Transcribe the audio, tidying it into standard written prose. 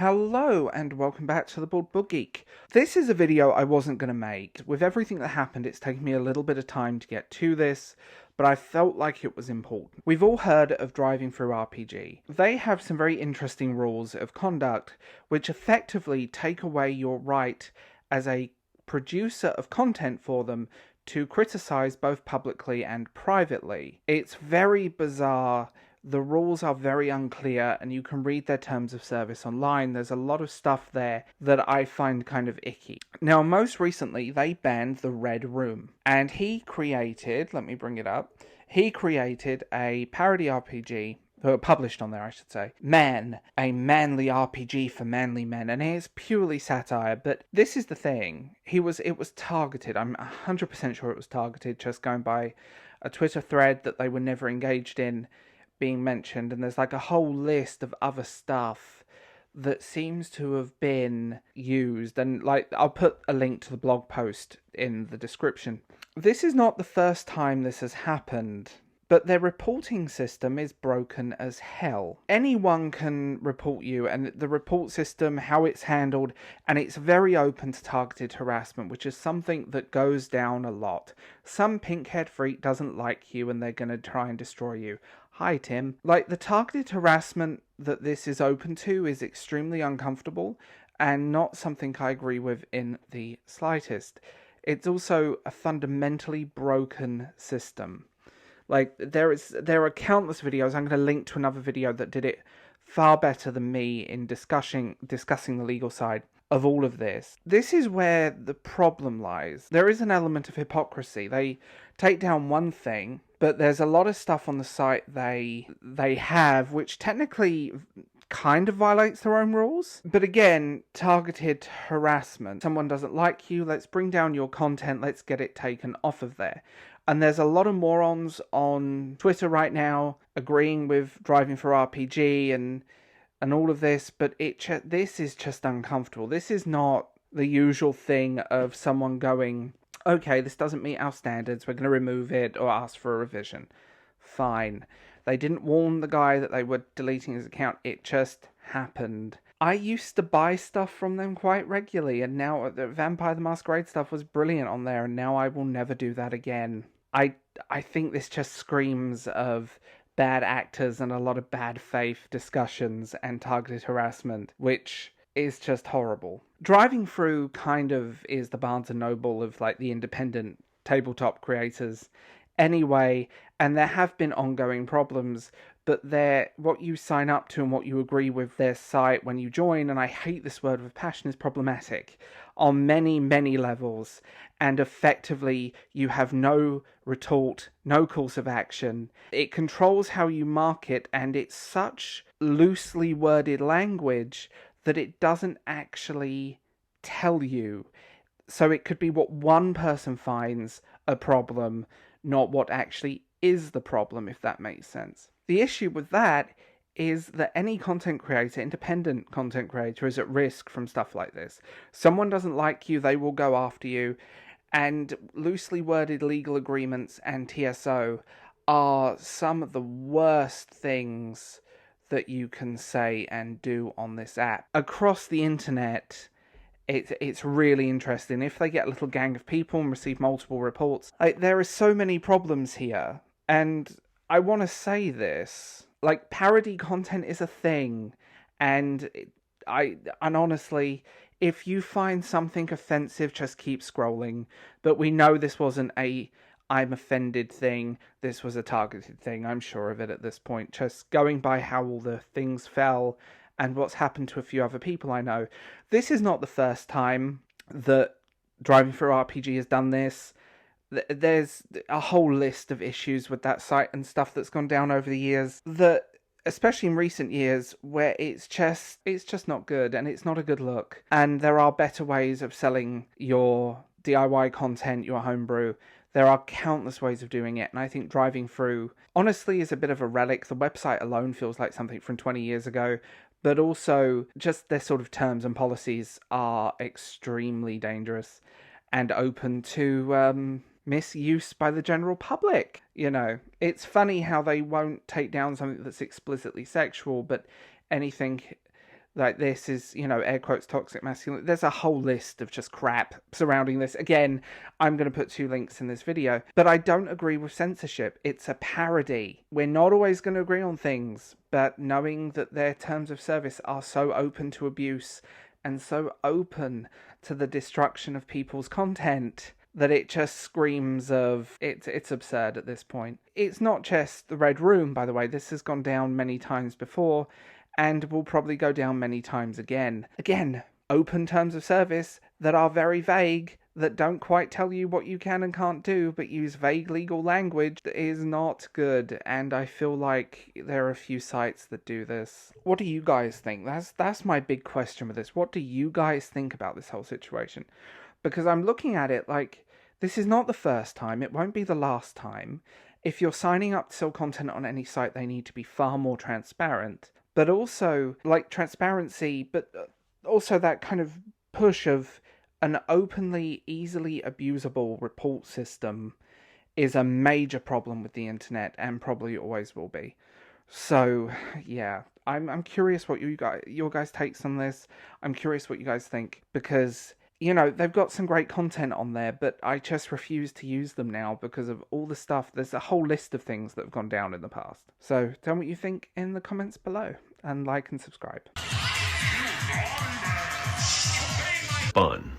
Hello and welcome back to the Bald Book Geek. This is a video I wasn't going to make. With everything that happened, it's taken me a little bit of time to get to this, but I felt like it was important. We've all heard of DrivethruRPG. They have some very interesting rules of conduct which effectively take away your right as a producer of content for them to criticize both publicly and privately. It's very bizarre. The rules are very unclear, and you can read their terms of service online. There's a lot of stuff there that I find kind of icky. Now, most recently, they banned the Red Room, and he created, let me bring it up, he created a parody RPG, published on there, I should say, Man, a manly RPG for manly men, and it is purely satire, but this is the thing, it was targeted. I'm 100% sure it was targeted, just going by a Twitter thread that they were never engaged in being mentioned, and there's like a whole list of other stuff that seems to have been used, and like I'll put a link to the blog post in the description. This is not the first time this has happened, but their reporting system is broken as hell. Anyone can report you, and the report system, how it's handled, and it's very open to targeted harassment, which is something that goes down a lot. Some pinkhead freak doesn't like you and they're going to try and destroy you. Hi, Tim. Like, the targeted harassment that this is open to is extremely uncomfortable and not something I agree with in the slightest. It's also a fundamentally broken system. Like, there are countless videos. I'm going to link to another video that did it far better than me in discussing the legal side of all of this. This is where the problem lies. There is an element of hypocrisy. They take down one thing, but there's a lot of stuff on the site they have which technically kind of violates their own rules. But again, targeted harassment. Someone doesn't like you, let's bring down your content, let's get it taken off of there. And there's a lot of morons on Twitter right now agreeing with DrivethruRPG and all of this, but this is just uncomfortable. This is not the usual thing of someone going, okay, this doesn't meet our standards, we're going to remove it or ask for a revision. Fine. They didn't warn the guy that they were deleting his account, it just happened. I used to buy stuff from them quite regularly, and now the Vampire the Masquerade stuff was brilliant on there, and now I will never do that again. I think this just screams of bad actors and a lot of bad faith discussions and targeted harassment, which is just horrible. Driving Through kind of is the Barnes & Noble of like the independent tabletop creators anyway, and there have been ongoing problems, but what you sign up to and what you agree with their site when you join, and I hate this word with passion, is problematic on many, many levels, and effectively you have no retort, no course of action. It controls how you market, and it's such loosely worded language that it doesn't actually tell you. So it could be what one person finds a problem, not what actually is the problem, if that makes sense. The issue with that is that any content creator, independent content creator, is at risk from stuff like this. Someone doesn't like you, they will go after you, and loosely worded legal agreements and TSO are some of the worst things that you can say and do on this app. Across the internet, it's really interesting. If they get a little gang of people and receive multiple reports, there are so many problems here. And I want to say this, like, parody content is a thing, and honestly, if you find something offensive, just keep scrolling. But we know this wasn't a I'm offended thing, this was a targeted thing, I'm sure of it at this point. Just going by how all the things fell and what's happened to a few other people I know. This is not the first time that DrivethruRPG has done this. There's a whole list of issues with that site and stuff that's gone down over the years that, especially in recent years, where it's just not good and it's not a good look. And there are better ways of selling your DIY content, your homebrew. There are countless ways of doing it, and I think Driving Through, honestly, is a bit of a relic. The website alone feels like something from 20 years ago, but also just their sort of terms and policies are extremely dangerous and open to misuse by the general public. You know, it's funny how they won't take down something that's explicitly sexual, but anything like this is, air quotes, toxic masculinity. There's a whole list of just crap surrounding this. Again, I'm going to put 2 links in this video. But I don't agree with censorship. It's a parody. We're not always going to agree on things, but knowing that their terms of service are so open to abuse and so open to the destruction of people's content that it just screams of it's absurd at this point. It's not just the Red Room, by the way. This has gone down many times before and will probably go down many times again. Again, open terms of service that are very vague, that don't quite tell you what you can and can't do, but use vague legal language that is not good. And I feel like there are a few sites that do this. What do you guys think? That's my big question with this. What do you guys think about this whole situation? Because I'm looking at it like, this is not the first time. It won't be the last time. If you're signing up to sell content on any site, they need to be far more transparent. But also, like, transparency, but also that kind of push of an openly, easily abusable report system is a major problem with the internet, and probably always will be. So, yeah, I'm curious what your guys' takes on this. I'm curious what you guys think, because they've got some great content on there, but I just refuse to use them now because of all the stuff. There's a whole list of things that have gone down in the past. So tell me what you think in the comments below, and like and subscribe. Fun.